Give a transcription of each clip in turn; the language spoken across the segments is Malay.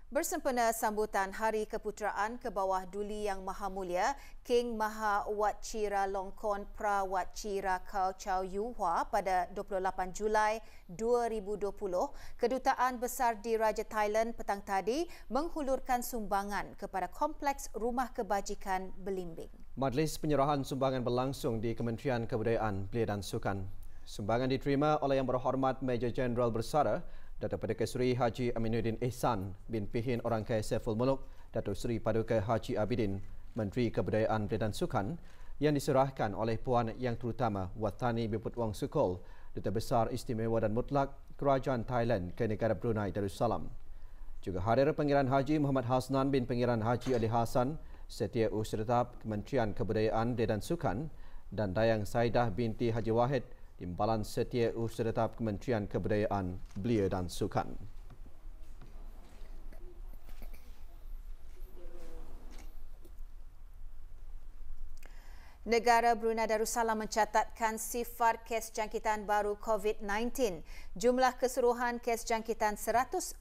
Bersempena sambutan Hari Keputeraan ke bawah Duli Yang Maha Mulia, King Maha Wat Chulalongkorn Prawat Kau Chow Yu Hua pada 28 Julai 2020, Kedutaan Besar di Raja Thailand petang tadi menghulurkan sumbangan kepada Kompleks Rumah Kebajikan Belimbing. Majlis penyerahan sumbangan berlangsung di Kementerian Kebudayaan, Belia dan Sukan. Sumbangan diterima oleh Yang Berhormat Major Jeneral Bersara Datuk Paduka Seri Haji Aminuddin Ehsan bin Pihin Orang Kaya Saiful Muluk, Datuk Seri Paduka Haji Abidin, Menteri Kebudayaan Belia dan Sukan, yang diserahkan oleh Puan Yang Terutama Wathani Biput Wong Sukol, Duta Besar Istimewa dan Mutlak Kerajaan Thailand ke negara Brunei Darussalam. Juga hadir Pangeran Haji Muhammad Hasnan bin Pangeran Haji Ali Hassan, Setiausaha Tetap Kementerian Kebudayaan Belia dan Sukan, dan Dayang Saidah binti Haji Wahid, Timbalan Setiausaha Tetap Kementerian Kebudayaan Belia dan Sukan. Negara Brunei Darussalam mencatatkan sifar kes jangkitan baru COVID-19. Jumlah keseluruhan kes jangkitan 141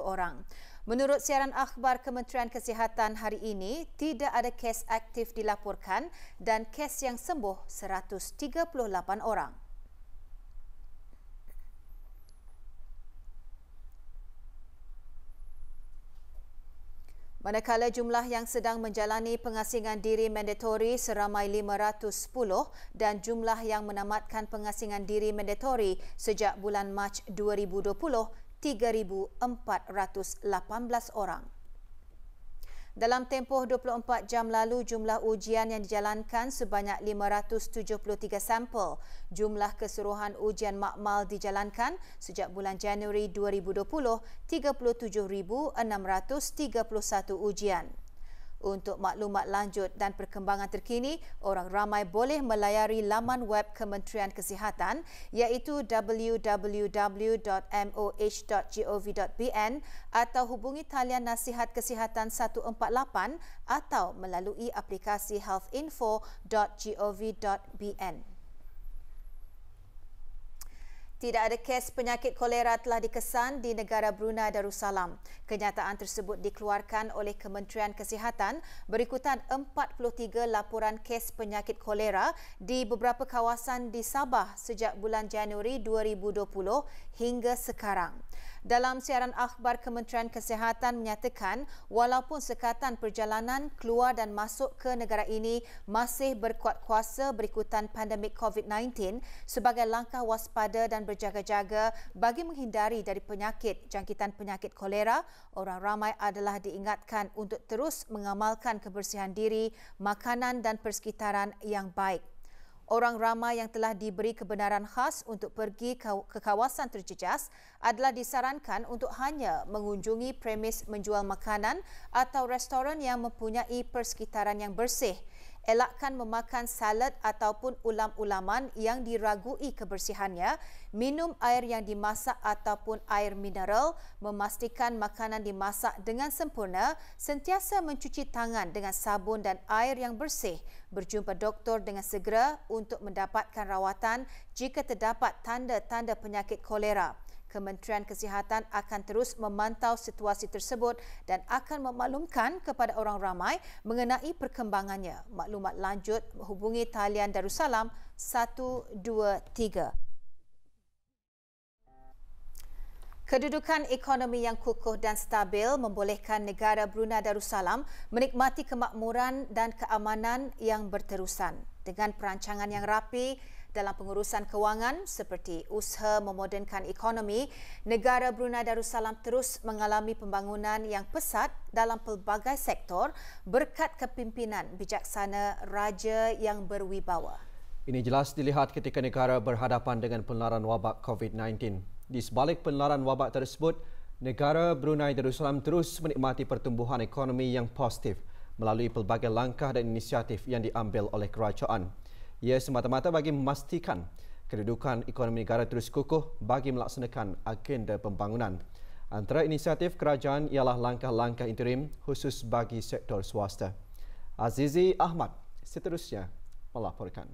orang. Menurut siaran akhbar Kementerian Kesihatan hari ini, tidak ada kes aktif dilaporkan dan kes yang sembuh 138 orang. Manakala jumlah yang sedang menjalani pengasingan diri mandatori seramai 510 dan jumlah yang menamatkan pengasingan diri mandatori sejak bulan Mac 2020, 3,418 orang. Dalam tempoh 24 jam lalu, jumlah ujian yang dijalankan sebanyak 573 sampel. Jumlah keseluruhan ujian makmal dijalankan sejak bulan Januari 2020, 37,631 ujian. Untuk maklumat lanjut dan perkembangan terkini, orang ramai boleh melayari laman web Kementerian Kesihatan iaitu www.moh.gov.bn atau hubungi talian nasihat kesihatan 148 atau melalui aplikasi healthinfo.gov.bn. Tidak ada kes penyakit kolera telah dikesan di negara Brunei Darussalam. Kenyataan tersebut dikeluarkan oleh Kementerian Kesihatan berikutan 43 laporan kes penyakit kolera di beberapa kawasan di Sabah sejak bulan Januari 2020 hingga sekarang. Dalam siaran akhbar, Kementerian Kesihatan menyatakan walaupun sekatan perjalanan keluar dan masuk ke negara ini masih berkuat kuasa berikutan pandemik COVID-19 sebagai langkah waspada dan berjaga-jaga bagi menghindari dari jangkitan penyakit kolera, orang ramai adalah diingatkan untuk terus mengamalkan kebersihan diri, makanan dan persekitaran yang baik. Orang ramai yang telah diberi kebenaran khas untuk pergi ke kawasan terjejas adalah disarankan untuk hanya mengunjungi premis menjual makanan atau restoran yang mempunyai persekitaran yang bersih. Elakkan memakan salad ataupun ulam-ulaman yang diragui kebersihannya, minum air yang dimasak ataupun air mineral, memastikan makanan dimasak dengan sempurna, sentiasa mencuci tangan dengan sabun dan air yang bersih, berjumpa doktor dengan segera untuk mendapatkan rawatan jika terdapat tanda-tanda penyakit kolera. Kementerian Kesihatan akan terus memantau situasi tersebut dan akan memaklumkan kepada orang ramai mengenai perkembangannya. Maklumat lanjut hubungi talian Darussalam 123. Kedudukan ekonomi yang kukuh dan stabil membolehkan negara Brunei Darussalam menikmati kemakmuran dan keamanan yang berterusan. Dengan perancangan yang rapi dalam pengurusan kewangan seperti usaha memodernkan ekonomi, negara Brunei Darussalam terus mengalami pembangunan yang pesat dalam pelbagai sektor berkat kepimpinan bijaksana Raja yang berwibawa. Ini jelas dilihat ketika negara berhadapan dengan penularan wabak COVID-19. Di sebalik penularan wabak tersebut, negara Brunei Darussalam terus menikmati pertumbuhan ekonomi yang positif melalui pelbagai langkah dan inisiatif yang diambil oleh kerajaan. Ia semata-mata bagi memastikan kedudukan ekonomi negara terus kukuh bagi melaksanakan agenda pembangunan. Antara inisiatif kerajaan ialah langkah-langkah interim khusus bagi sektor swasta. Azizi Ahmad seterusnya melaporkan.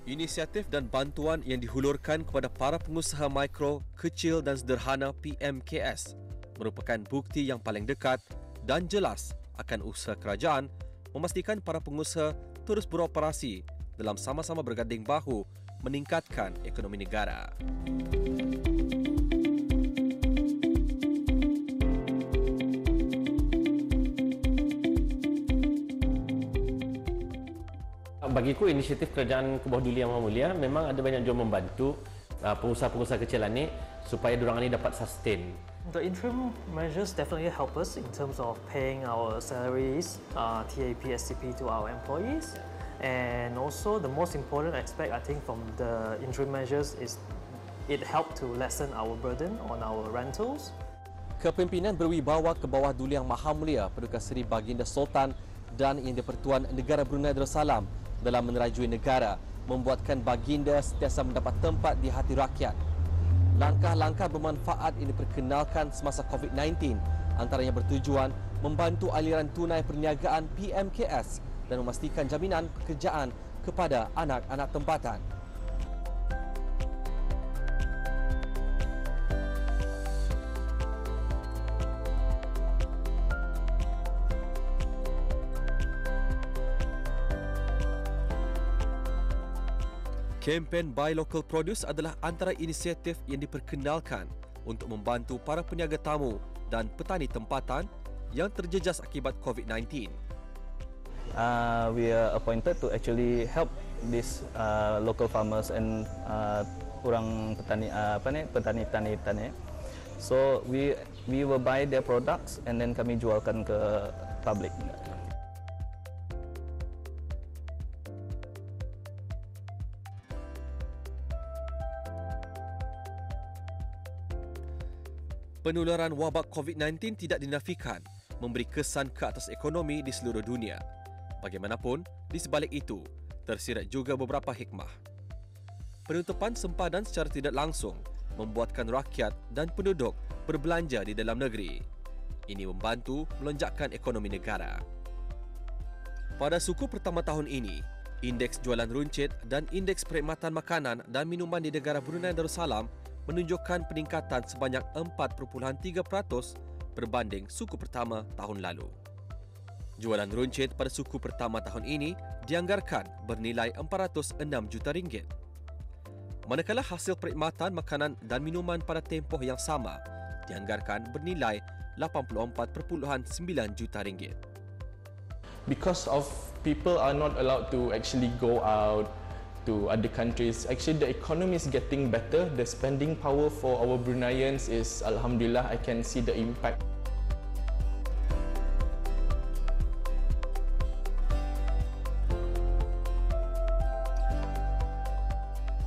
Inisiatif dan bantuan yang dihulurkan kepada para pengusaha mikro, kecil dan sederhana PMKS merupakan bukti yang paling dekat dan jelas akan usaha kerajaan memastikan para pengusaha terus beroperasi dalam sama-sama berganding bahu meningkatkan ekonomi negara. Bagiku inisiatif kerajaan Kubah Duli Yang Maha Mulia memang ada banyak jom membantu pengusaha-pengusaha kecil ni supaya diorang ni dapat sustain. The interim measures definitely help us in terms of paying our salaries, TAP, STP to our employees. And also the most important aspect I think from the interim measures is it helped to lessen our burden on our rentals. Kepimpinan berwibawa ke bawah Duli Yang Maha Mulia Paduka Seri Baginda Sultan dan Yang di-Pertuan Negara Brunei Darussalam dalam menerajui negara membuatkan baginda sentiasa mendapat tempat di hati rakyat. Langkah-langkah bermanfaat ini diperkenalkan semasa COVID-19 antaranya bertujuan membantu aliran tunai perniagaan PMKS dan memastikan jaminan pekerjaan kepada anak-anak tempatan. Kempen Buy Local Produce adalah antara inisiatif yang diperkenalkan untuk membantu para peniaga tamu dan petani tempatan yang terjejas akibat COVID-19. We are appointed to actually help these local farmers and orang petani. So we will buy their products and then kami jualkan ke public. Penularan wabak COVID-19 tidak dinafikan memberi kesan ke atas ekonomi di seluruh dunia. Bagaimanapun, di sebalik itu, tersirat juga beberapa hikmah. Penutupan sempadan secara tidak langsung membuatkan rakyat dan penduduk berbelanja di dalam negeri. Ini membantu melonjakkan ekonomi negara. Pada suku pertama tahun ini, indeks jualan runcit dan indeks perkhidmatan makanan dan minuman di negara Brunei Darussalam menunjukkan peningkatan sebanyak 4.3% berbanding suku pertama tahun lalu. Jualan runcit pada suku pertama tahun ini dianggarkan bernilai RM406 juta. Manakala hasil perkhidmatan makanan dan minuman pada tempoh yang sama dianggarkan bernilai RM84.9 juta. Because of people are not allowed to actually go out to other countries, actually the economy is getting better. The spending power for our Bruneians is, alhamdulillah, I can see the impact.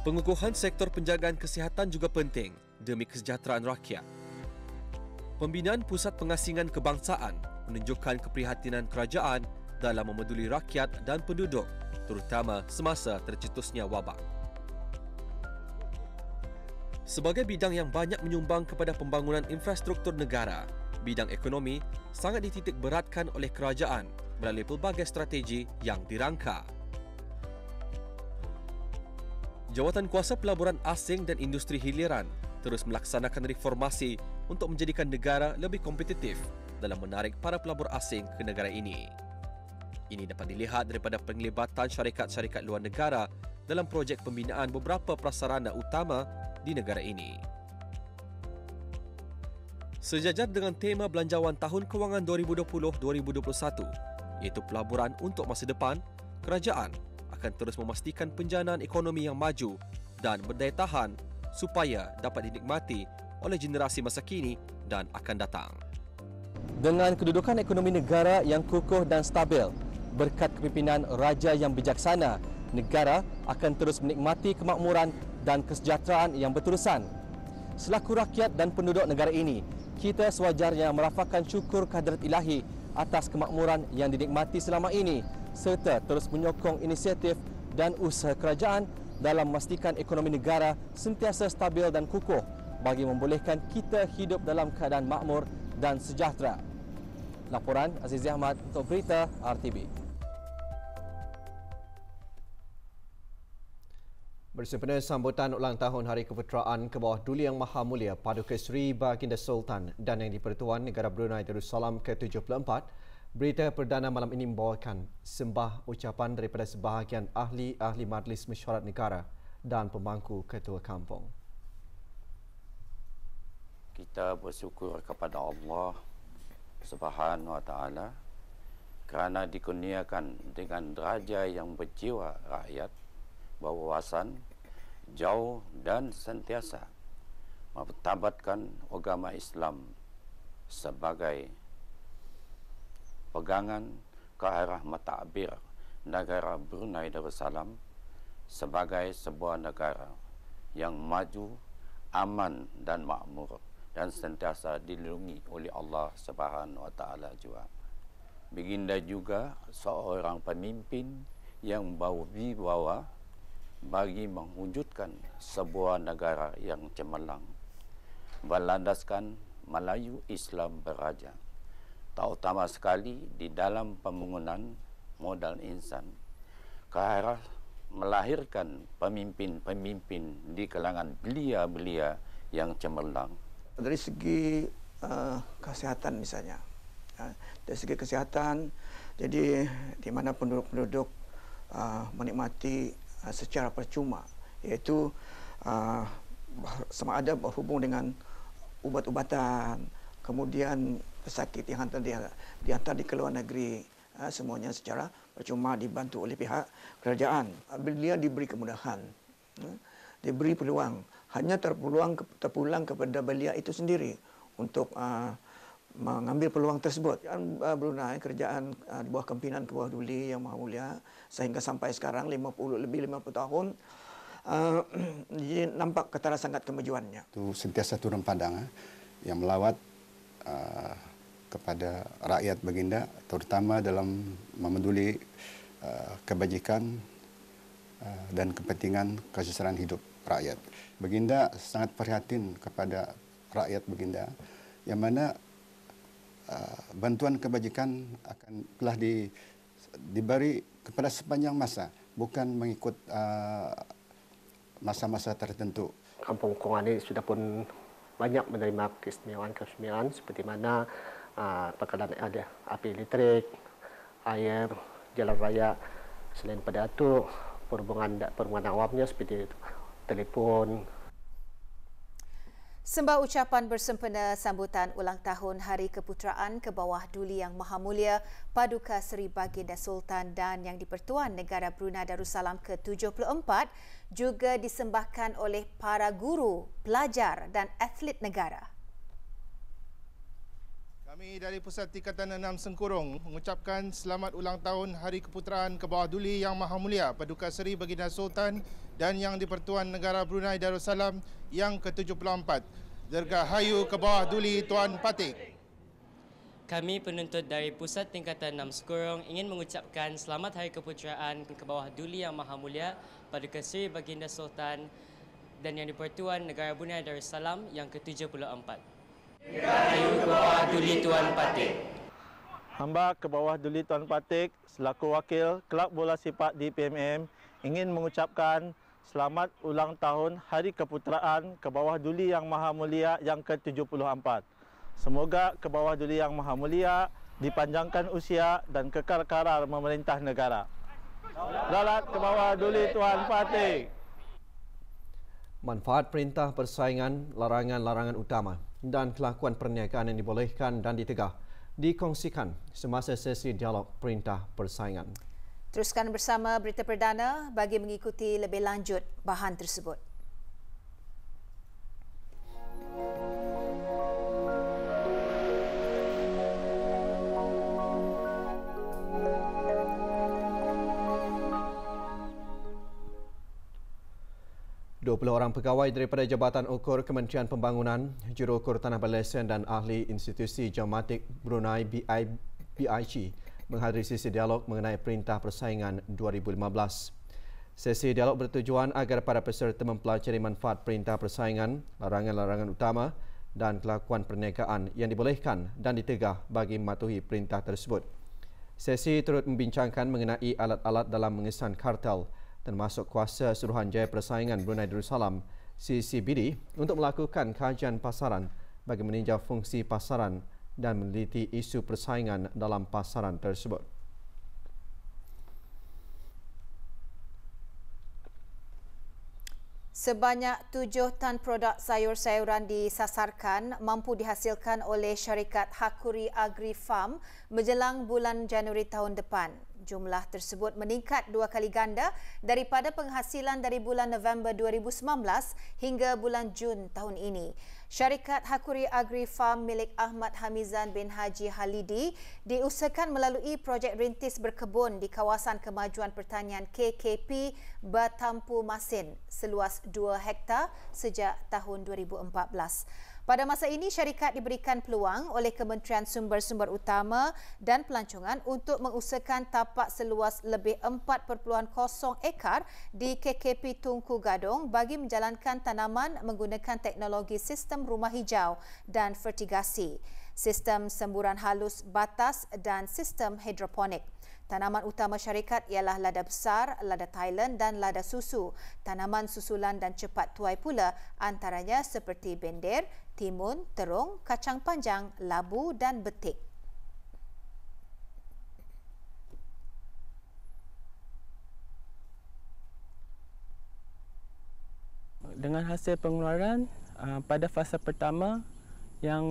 Pengukuhan sektor penjagaan kesihatan juga penting demi kesejahteraan rakyat. Pembinaan Pusat Pengasingan Kebangsaan menunjukkan keprihatinan kerajaan dalam memeduli rakyat dan penduduk, terutama semasa tercetusnya wabak. Sebagai bidang yang banyak menyumbang kepada pembangunan infrastruktur negara, bidang ekonomi sangat dititik beratkan oleh kerajaan melalui pelbagai strategi yang dirangka. Jawatan Kuasa Pelaburan Asing dan Industri Hiliran terus melaksanakan reformasi untuk menjadikan negara lebih kompetitif dalam menarik para pelabur asing ke negara ini. Ini dapat dilihat daripada penglibatan syarikat-syarikat luar negara dalam projek pembinaan beberapa prasarana utama di negara ini. Sejajar dengan tema Belanjawan Tahun Kewangan 2020-2021, iaitu pelaburan untuk masa depan, kerajaan akan terus memastikan penjanaan ekonomi yang maju dan berdaya tahan supaya dapat dinikmati oleh generasi masa kini dan akan datang. Dengan kedudukan ekonomi negara yang kukuh dan stabil, berkat kepimpinan raja yang bijaksana, negara akan terus menikmati kemakmuran dan kesejahteraan yang berterusan. Selaku rakyat dan penduduk negara ini, kita sewajarnya merafakkan syukur kehadrat ilahi atas kemakmuran yang dinikmati selama ini serta terus menyokong inisiatif dan usaha kerajaan dalam memastikan ekonomi negara sentiasa stabil dan kukuh bagi membolehkan kita hidup dalam keadaan makmur dan sejahtera. Laporan Azizi Ahmad untuk Berita RTB. Bersempena sambutan ulang tahun Hari Keputeraan ke bawah Duli Yang Maha Mulia Paduka Seri Baginda Sultan dan Yang di-Pertuan Negara Brunei Darussalam ke-74, berita perdana malam ini membawakan sembah ucapan daripada sebahagian ahli-ahli Majlis Mesyuarat Negara dan pemangku Ketua Kampung. Kita bersyukur kepada Allah Subhanahu Wa Taala kerana dikurniakan dengan deraja yang berjiwa rakyat, berwawasan, jauh dan sentiasa mempertabatkan agama Islam sebagai pegangan ke arah mentadbir negara Brunei Darussalam sebagai sebuah negara yang maju, aman dan makmur dan sentiasa dilindungi oleh Allah Subhanahu Wa Taala juga. Baginda juga seorang pemimpin yang berwibawa bagi mewujudkan sebuah negara yang cemerlang, berlandaskan Melayu Islam beraja, terutama sekali di dalam pembangunan modal insan, ke arah melahirkan pemimpin-pemimpin di kalangan belia-belia yang cemerlang. Dari segi kesihatan misalnya, dari segi kesihatan, jadi di mana penduduk-penduduk menikmati secara percuma, iaitu sama ada berhubung dengan ubat-ubatan, kemudian pesakit yang dihantar di keluar negeri, semuanya secara percuma dibantu oleh pihak kerajaan. Beliau diberi kemudahan, diberi peluang, hanya terpulang kepada beliau itu sendiri untuk mengambil peluang tersebut. Brunei, kerajaan di bawah kepimpinan ke bawah Duli Yang Maha Mulia sehingga sampai sekarang lebih 50 tahun, nampak ketara sangat kemajuannya. Itu sentiasa turun padang yang melawat kepada rakyat baginda, terutama dalam memeduli kebajikan dan kepentingan kesejahteraan hidup rakyat. Baginda sangat prihatin kepada rakyat baginda, yang mana bantuan kebajikan telah diberi kepada sepanjang masa, bukan mengikut masa-masa tertentu. Kampung Kongan ini sudah pun banyak menerima keistimewaan seperti mana perkalaan ada api elektrik, air, jalan raya. Selain pada itu, perhubungan awamnya seperti telefon. Sembah ucapan bersempena sambutan ulang tahun Hari Keputeraan ke bawah Duli Yang Maha Mulia Paduka Seri Baginda Sultan dan Yang di-Pertuan Negara Brunei Darussalam ke-74 juga disembahkan oleh para guru, pelajar dan atlet negara. Kami dari Pusat Tingkatan 6 Sengkurung mengucapkan selamat ulang tahun Hari Keputeraan ke bawah Duli Yang Maha Mulia Paduka Seri Baginda Sultan dan Yang di-Pertuan Negara Brunei Darussalam yang ke-74. Dirgahayu ke bawah Duli Tuan Patik. Kami penuntut dari Pusat Tingkatan 6 Sengkurung ingin mengucapkan selamat Hari Keputeraan ke bawah Duli Yang Maha Mulia Paduka Seri Baginda Sultan dan Yang di-Pertuan Negara Brunei Darussalam yang ke-74. Dirgahayu ke bawah Duli Tuan Patik. Hamba ke bawah Duli Tuan Patik selaku wakil Kelab Bola Sepak di PMM ingin mengucapkan selamat ulang tahun Hari Keputeraan ke bawah Duli Yang Maha Mulia yang ke-74. Semoga ke bawah Duli Yang Maha Mulia dipanjangkan usia dan kekal karar memerintah negara. Lalat ke bawah Duli Tuan Patik. Manfaat perintah persaingan, larangan-larangan utama dan kelakuan perniagaan yang dibolehkan dan ditegah dikongsikan semasa sesi dialog perintah persaingan. Teruskan bersama berita perdana bagi mengikuti lebih lanjut bahan tersebut. Orang pegawai daripada Jabatan Ukur Kementerian Pembangunan, Juruukur Tanah Berlesen dan ahli Institusi Geomatik Brunei BIC menghadiri sesi dialog mengenai Perintah Persaingan 2015. Sesi dialog bertujuan agar para peserta mempelajari manfaat Perintah Persaingan, larangan-larangan utama dan kelakuan perniagaan yang dibolehkan dan ditegah bagi mematuhi perintah tersebut. Sesi turut membincangkan mengenai alat-alat dalam mengesan kartel dan masuk kuasa Suruhanjaya Persaingan Brunei Darussalam CCBD untuk melakukan kajian pasaran bagi meninjau fungsi pasaran dan meneliti isu persaingan dalam pasaran tersebut. Sebanyak 7 tan produk sayur-sayuran disasarkan mampu dihasilkan oleh syarikat Hakuri Agri Farm menjelang bulan Januari tahun depan. Jumlah tersebut meningkat 2 kali ganda daripada penghasilan dari bulan November 2019 hingga bulan Jun tahun ini. Syarikat Hakuri Agri Farm milik Ahmad Hamizan bin Haji Halidi diusahakan melalui projek rintis berkebun di kawasan kemajuan pertanian KKP Batampu Masin seluas 2 hektar sejak tahun 2014. Pada masa ini, syarikat diberikan peluang oleh Kementerian Sumber-Sumber Utama dan Pelancongan untuk mengusahakan tapak seluas lebih 4.0 ekar di KKP Tunku Gadong bagi menjalankan tanaman menggunakan teknologi sistem rumah hijau dan fertigasi, sistem semburan halus batas dan sistem hidroponik. Tanaman utama syarikat ialah lada besar, lada Thailand dan lada susu. Tanaman susulan dan cepat tuai pula antaranya seperti bendir, timun, terung, kacang panjang, labu dan betik. Dengan hasil pengeluaran pada fasa pertama yang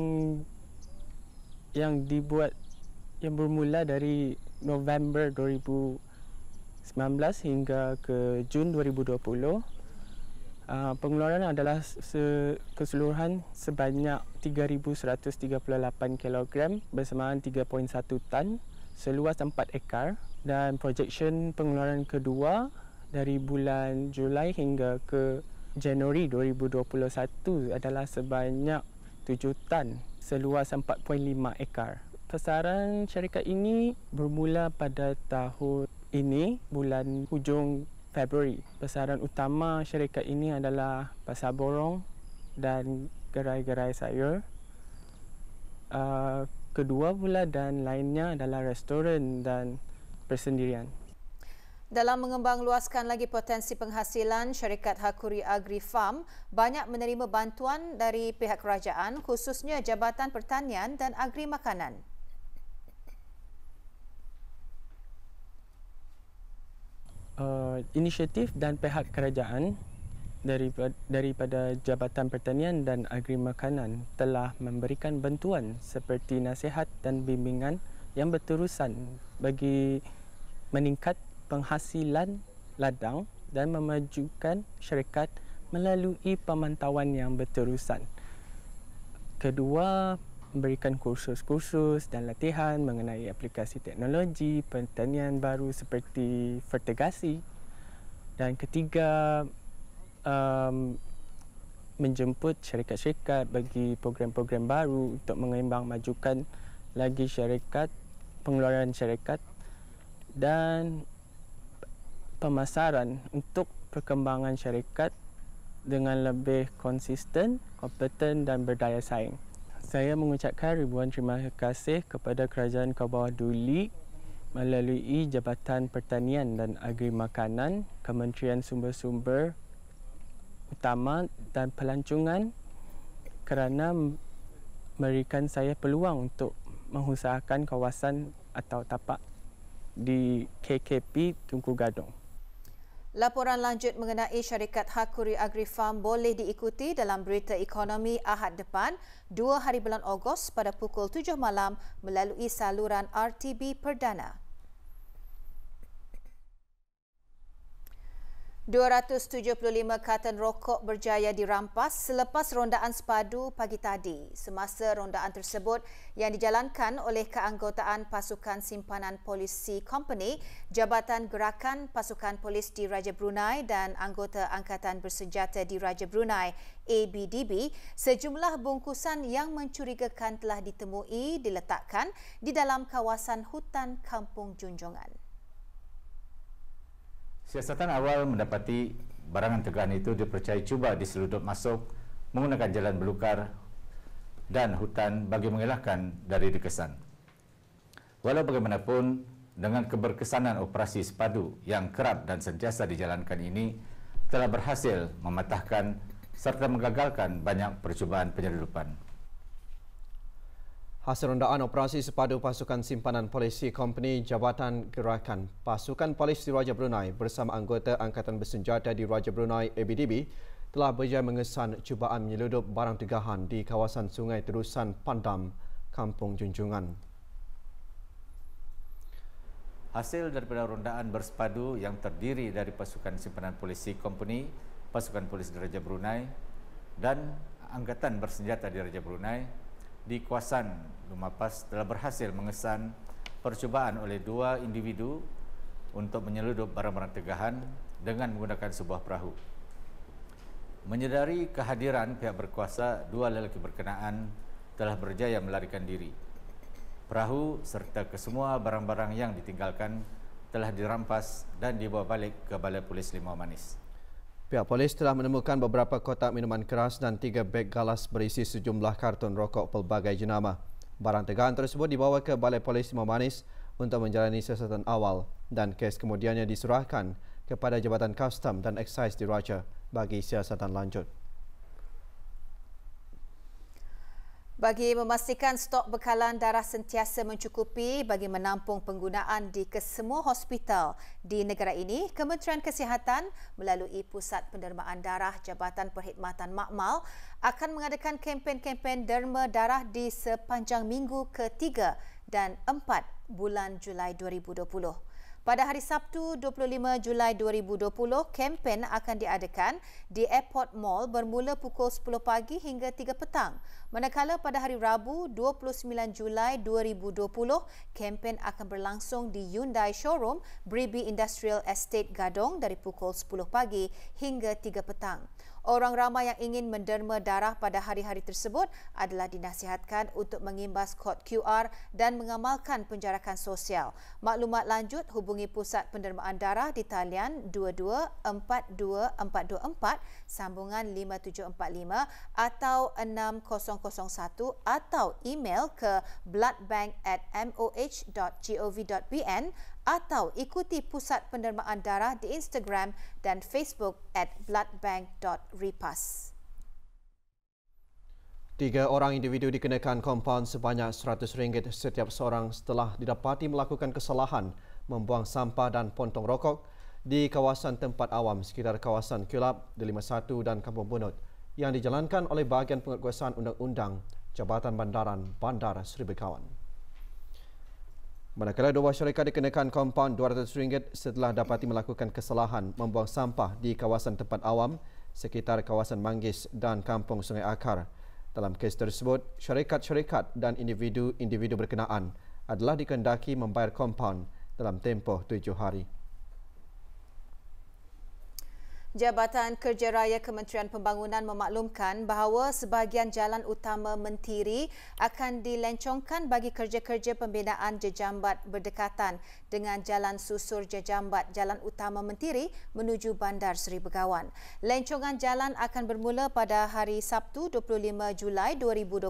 bermula dari November 2019 hingga ke Jun 2020, pengeluaran adalah keseluruhan sebanyak 3,138 kg bersamaan 3.1 tan seluas 4 ekar, dan projection pengeluaran kedua dari bulan Julai hingga ke Januari 2021 adalah sebanyak 7 tan seluas 4.5 ekar. Pasaran syarikat ini bermula pada tahun ini, bulan hujung Februari. Pasaran utama syarikat ini adalah pasar borong dan gerai-gerai sayur. Kedua pula dan lainnya adalah restoran dan persendirian. Dalam mengembang luaskan lagi potensi penghasilan, syarikat Hakuri Agri Farm banyak menerima bantuan dari pihak kerajaan, khususnya Jabatan Pertanian dan Agri Makanan. Inisiatif dan pihak kerajaan daripada Jabatan Pertanian dan Agri Makanan telah memberikan bantuan seperti nasihat dan bimbingan yang berterusan bagi meningkat penghasilan ladang dan memajukan syarikat melalui pemantauan yang berterusan. Kedua, memberikan kursus-kursus dan latihan mengenai aplikasi teknologi pertanian baru seperti fertigasi. Dan ketiga, menjemput syarikat-syarikat bagi program-program baru untuk mengembang majukan lagi syarikat, pengeluaran syarikat dan pemasaran untuk perkembangan syarikat dengan lebih konsisten, kompeten dan berdaya saing. Saya mengucapkan ribuan terima kasih kepada Kerajaan Kebawah Duli melalui Jabatan Pertanian dan Agri Makanan, Kementerian Sumber-Sumber Utama dan Pelancongan kerana memberikan saya peluang untuk mengusahakan kawasan atau tapak di KKP Tunku Gadong. Laporan lanjut mengenai syarikat Hakuri Agri Farm boleh diikuti dalam Berita Ekonomi Ahad depan 2 hari bulan Ogos pada pukul 7 malam melalui saluran RTB Perdana. 275 karton rokok berjaya dirampas selepas rondaan sepadu pagi tadi. Semasa rondaan tersebut yang dijalankan oleh keanggotaan Pasukan Simpanan Polisi Company, Jabatan Gerakan Pasukan Polis di Raja Brunei dan anggota Angkatan Bersenjata di Raja Brunei ABDB, sejumlah bungkusan yang mencurigakan telah ditemui diletakkan di dalam kawasan hutan Kampung Junjungan. Siasatan awal mendapati barangan tegangan itu dipercayai cuba diselundup masuk menggunakan jalan belukar dan hutan bagi mengelakkan dari dikesan. Walau bagaimanapun, dengan keberkesanan operasi sepadu yang kerap dan sentiasa dijalankan ini telah berhasil mematahkan serta menggagalkan banyak percubaan penyeludupan. Hasil rondaan operasi sepadu pasukan simpanan polisi Kompeni Jabatan Gerakan Pasukan Polis di Raja Brunei bersama anggota Angkatan Bersenjata di Raja Brunei ABDB telah berjaya mengesan cubaan menyeludup barang tegahan di kawasan Sungai Terusan Pandam, Kampung Junjungan. Hasil daripada rondaan bersepadu yang terdiri dari pasukan simpanan polisi Kompeni, pasukan polis di Raja Brunei dan Angkatan Bersenjata di Raja Brunei di kawasan Lumapas telah berhasil mengesan percubaan oleh 2 individu untuk menyeludup barang-barang tegahan dengan menggunakan sebuah perahu. Menyedari kehadiran pihak berkuasa, 2 lelaki berkenaan telah berjaya melarikan diri. Perahu serta kesemua barang-barang yang ditinggalkan telah dirampas dan dibawa balik ke Balai Polis Limau Manis. Pihak polis telah menemukan beberapa kotak minuman keras dan 3 beg galas berisi sejumlah karton rokok pelbagai jenama. Barang tegahan tersebut dibawa ke Balai Polis Limau Manis untuk menjalani siasatan awal dan kes kemudiannya diserahkan kepada Jabatan Kastam dan Eksais di Raja bagi siasatan lanjut. Bagi memastikan stok bekalan darah sentiasa mencukupi bagi menampung penggunaan di kesemua hospital di negara ini, Kementerian Kesihatan melalui Pusat Pendermaan Darah Jabatan Perkhidmatan Makmal akan mengadakan kempen-kempen derma darah di sepanjang minggu ke-3 dan 4 bulan Julai 2020. Pada hari Sabtu 25 Julai 2020, kempen akan diadakan di Airport Mall bermula pukul 10 pagi hingga 3 petang. Manakala pada hari Rabu 29 Julai 2020, kempen akan berlangsung di Hyundai Showroom Bribi Industrial Estate Gadong dari pukul 10 pagi hingga 3 petang. Orang ramai yang ingin menderma darah pada hari-hari tersebut adalah dinasihatkan untuk mengimbas kod QR dan mengamalkan penjarakan sosial. Maklumat lanjut hubungi Pusat Pendermaan Darah di talian 22-42424 sambungan 5745 atau 6001 atau email ke bloodbank@moh.gov.pn atau ikuti Pusat Pendermaan Darah di Instagram dan Facebook @bloodbank.repas. 3 orang individu dikenakan kompaun sebanyak RM100 setiap seorang setelah didapati melakukan kesalahan membuang sampah dan pontong rokok di kawasan tempat awam sekitar kawasan Kulab, Delima 1 dan Kampung Bunut yang dijalankan oleh Bahagian Penguatkuasaan Undang-Undang Jabatan Bandaran Bandar Seri Begawan. Manakala 2 syarikat dikenakan kompaun RM200 setelah dapati melakukan kesalahan membuang sampah di kawasan tempat awam sekitar kawasan Manggis dan Kampung Sungai Akar. Dalam kes tersebut, syarikat-syarikat dan individu-individu berkenaan adalah dikehendaki membayar kompaun dalam tempoh 7 hari. Jabatan Kerja Raya Kementerian Pembangunan memaklumkan bahawa sebahagian jalan utama Mentiri akan dilencongkan bagi kerja-kerja pembinaan jejambat berdekatan dengan Jalan Susur Jejambat Jalan Utama Mentiri menuju Bandar Seri Begawan. Lencongan jalan akan bermula pada hari Sabtu 25 Julai 2020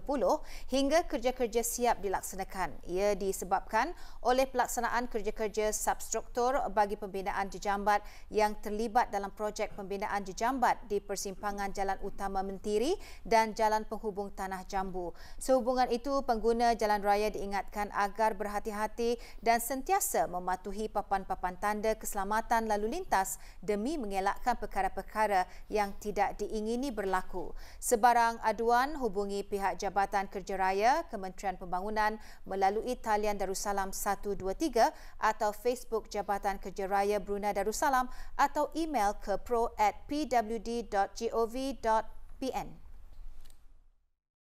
hingga kerja-kerja siap dilaksanakan. Ia disebabkan oleh pelaksanaan kerja-kerja substruktur bagi pembinaan jejambat yang terlibat dalam projek pembinaan jejambat di persimpangan Jalan Utama Mentiri dan Jalan Penghubung Tanah Jambu. Sehubungan itu, pengguna jalan raya diingatkan agar berhati-hati dan sentiasa mematuhi papan-papan tanda keselamatan lalu lintas demi mengelakkan perkara-perkara yang tidak diingini berlaku. Sebarang aduan, hubungi pihak Jabatan Kerja Raya Kementerian Pembangunan melalui talian Darussalam 123 atau Facebook Jabatan Kerja Raya Brunei Darussalam atau email ke pro@pwd.gov.pn.